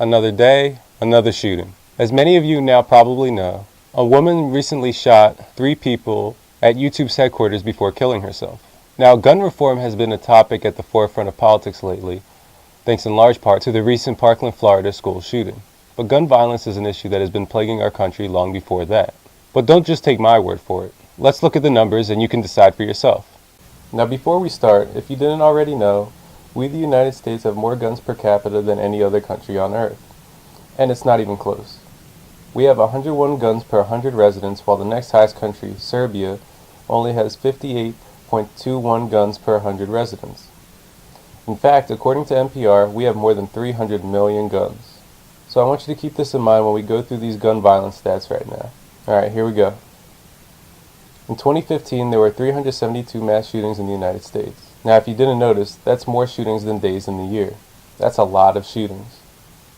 Another day, another shooting. As many of you now probably know, a woman recently shot 3 people at YouTube's headquarters before killing herself. Now, gun reform has been a topic at the forefront of politics lately, thanks in large part to the recent Parkland, Florida school shooting. But gun violence is an issue that has been plaguing our country long before that. But don't just take my word for it. Let's look at the numbers and you can decide for yourself. Now, before we start, if you didn't already know, we the United States have more guns per capita than any other country on earth. And it's not even close. We have 101 guns per 100 residents, while the next highest country, Serbia, only has 58.21 guns per 100 residents. In fact, according to NPR, we have more than 300 million guns. So I want you to keep this in mind when we go through these gun violence stats right now. Alright, here we go. In 2015, there were 372 mass shootings in the United States. Now, if you didn't notice, that's more shootings than days in the year. That's a lot of shootings.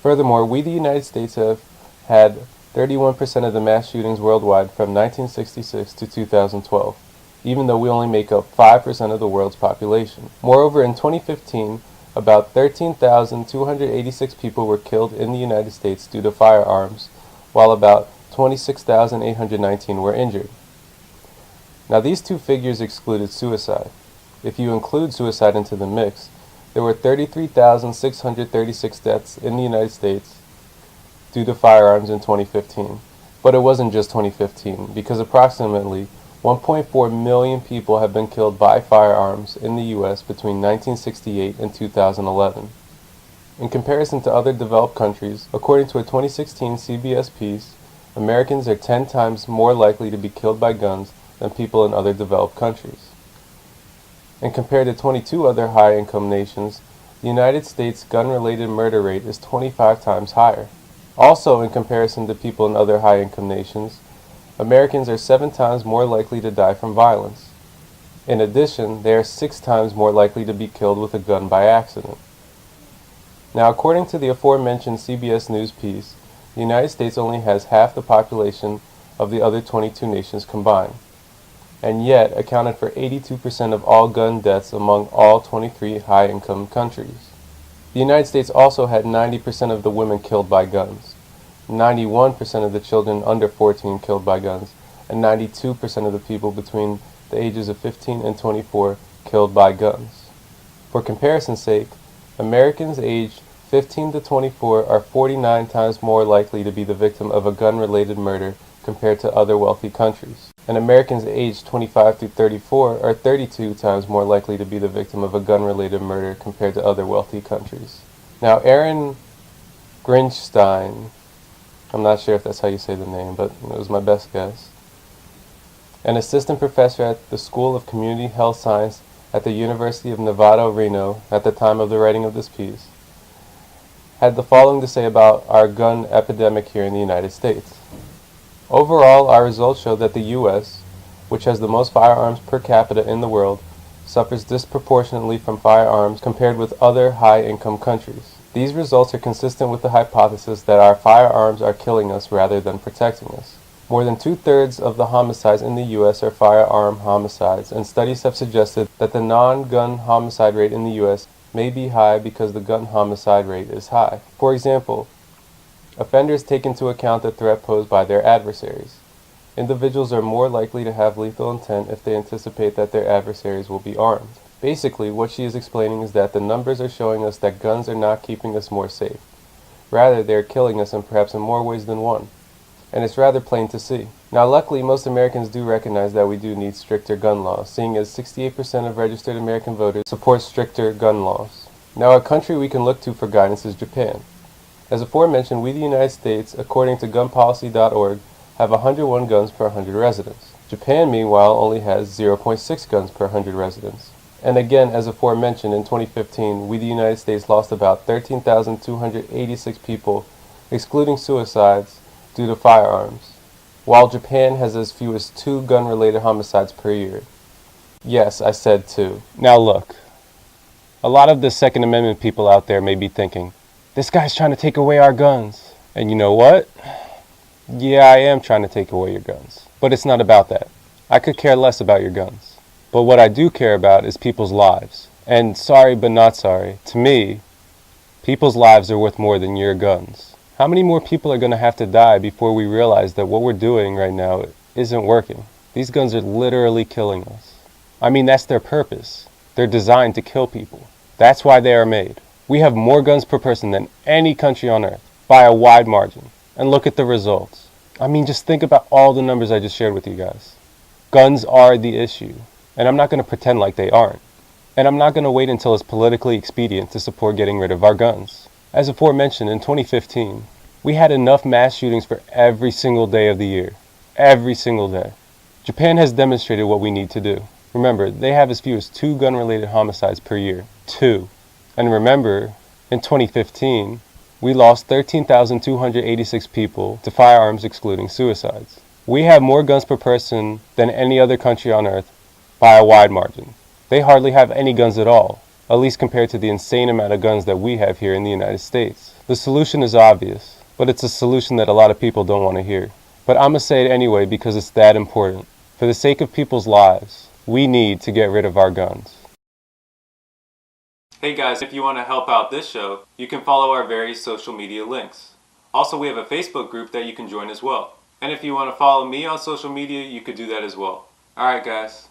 Furthermore, we the United States have had 31% of the mass shootings worldwide from 1966 to 2012, even though we only make up 5% of the world's population. Moreover, in 2015, about 13,286 people were killed in the United States due to firearms, while about 26,819 were injured. Now, these two figures excluded suicide. If you include suicide into the mix, there were 33,636 deaths in the United States due to firearms in 2015. But it wasn't just 2015, because approximately 1.4 million people have been killed by firearms in the U.S. between 1968 and 2011. In comparison to other developed countries, according to a 2016 CBS piece, Americans are 10 times more likely to be killed by guns than people in other developed countries. And compared to 22 other high-income nations, the United States' gun-related murder rate is 25 times higher. Also, in comparison to people in other high-income nations, Americans are 7 times more likely to die from violence. In addition, they are 6 times more likely to be killed with a gun by accident. Now, according to the aforementioned CBS News piece, the United States only has half the population of the other 22 nations combined, and yet accounted for 82% of all gun deaths among all 23 high-income countries. The United States also had 90% of the women killed by guns, 91% of the children under 14 killed by guns, and 92% of the people between the ages of 15 and 24 killed by guns. For comparison's sake, Americans aged 15 to 24 are 49 times more likely to be the victim of a gun-related murder compared to other wealthy countries. And Americans aged 25 to 34 are 32 times more likely to be the victim of a gun-related murder compared to other wealthy countries. Now, Aaron Grinstein, I'm not sure if that's how you say the name, but it was my best guess, an assistant professor at the School of Community Health Science at the University of Nevada, Reno, at the time of the writing of this piece, had the following to say about our gun epidemic here in the United States. Overall, our results show that the U.S., which has the most firearms per capita in the world, suffers disproportionately from firearms compared with other high-income countries. These results are consistent with the hypothesis that our firearms are killing us rather than protecting us. More than 2/3 of the homicides in the U.S. are firearm homicides, and studies have suggested that the non-gun homicide rate in the U.S. may be high because the gun homicide rate is high. For example, offenders take into account the threat posed by their adversaries. Individuals are more likely to have lethal intent if they anticipate that their adversaries will be armed. Basically, what she is explaining is that the numbers are showing us that guns are not keeping us more safe. Rather, they are killing us, and perhaps in more ways than one. And it's rather plain to see. Now, luckily, most Americans do recognize that we do need stricter gun laws, seeing as 68% of registered American voters support stricter gun laws. Now, a country we can look to for guidance is Japan. As aforementioned, we the United States, according to gunpolicy.org, have 101 guns per 100 residents. Japan, meanwhile, only has 0.6 guns per 100 residents. And again, as aforementioned, in 2015, we the United States lost about 13,286 people, excluding suicides, due to firearms, while Japan has as few as 2 gun-related homicides per year. Yes, I said 2. Now look, a lot of the Second Amendment people out there may be thinking, this guy's trying to take away our guns. And you know what? Yeah, I am trying to take away your guns. But it's not about that. I could care less about your guns. But what I do care about is people's lives. And sorry but not sorry, to me, People's lives are worth more than your guns. How many more people are going to have to die before we realize that what we're doing right now isn't working? These guns are literally killing us. I mean, that's their purpose. They're designed to kill people. That's why they are made. We have more guns per person than any country on earth, by a wide margin. And look at the results. I mean, just think about all the numbers I just shared with you guys. Guns are the issue. And I'm not going to pretend like they aren't. And I'm not going to wait until it's politically expedient to support getting rid of our guns. As aforementioned, in 2015, we had enough mass shootings for every single day of the year. Every single day. Japan has demonstrated what we need to do. Remember, they have as few as 2 gun-related homicides per year. 2. And remember, in 2015, we lost 13,286 people to firearms excluding suicides. We have more guns per person than any other country on earth by a wide margin. They hardly have any guns at all, at least compared to the insane amount of guns that we have here in the United States. The solution is obvious, but it's a solution that a lot of people don't want to hear. But I'm going to say it anyway because it's that important. For the sake of people's lives, we need to get rid of our guns. Hey guys, if you want to help out this show, you can follow our various social media links. Also, we have a Facebook group that you can join as well. And if you want to follow me on social media, you could do that as well. Alright guys.